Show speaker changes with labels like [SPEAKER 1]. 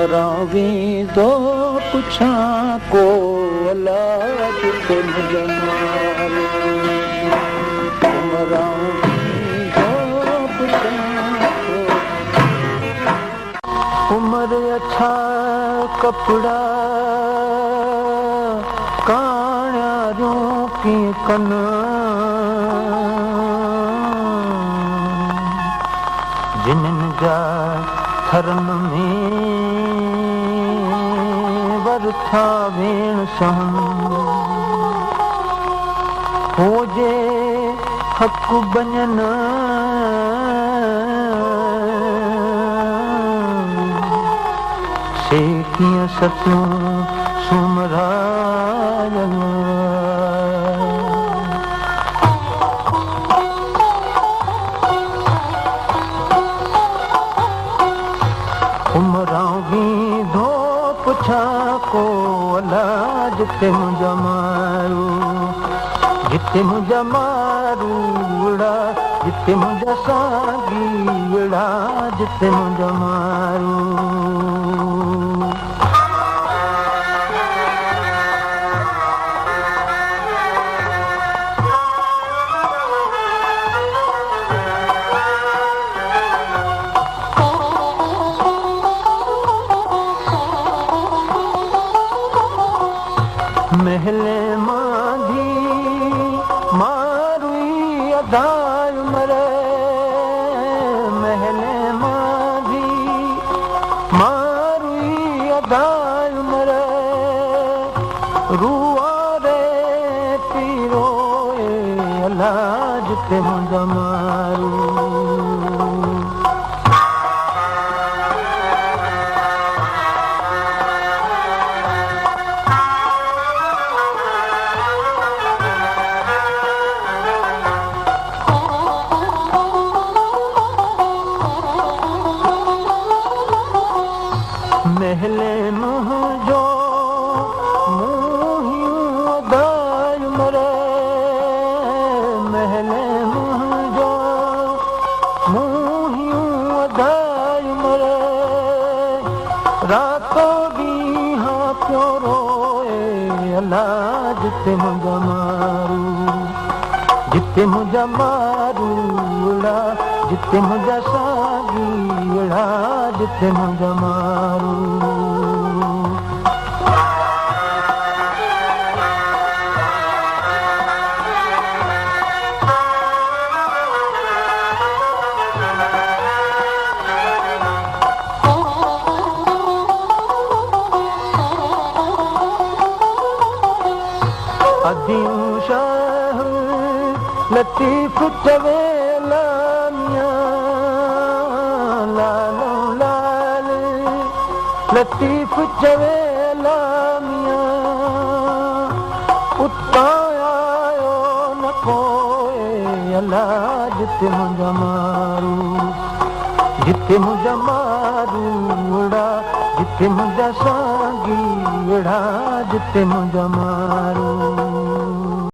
[SPEAKER 1] उमरावी दो पुछा को अल्लाह जिते मुझे मारो उमरावी दो पुछा को उमर अच्छा कपड़ा काण्यारों की कना जिनन जा थरन में वरथा भेण सहन हो जे हक बञन से कीअं सतूं सुमरायन उमरावी दो पुछा को अल्लाह जिते मुझा मारू जिते मुझा मारू उड़ा जिते मुझा सागी उड़ा जिते मुझा मारू महले माधी मारुई अदाय मरे महले माधी मारुई अदाय मरे रुआरे पीरोए अल्लाह जिते मुझा मारू महले मुझो मुहियूं अदाय मरे महले मुझो मुहियूं अदाय मरे रातो ॾींहं पियो रोए अल्लाह जिते मुझा मारू जिते मुझा मारू उड़ा जिते मुझा सागी उड़ा जिते मुझा मारू अदियूं शाह लतीफ चवे लामिया लालो लाल लतीफ चवे लामिया उतां आयो न कोई अल्लाह जिते मुझा मारू जिते मुझा मारू उड़ा जिते मुझा सागी उड़ा जिते मुझा मारू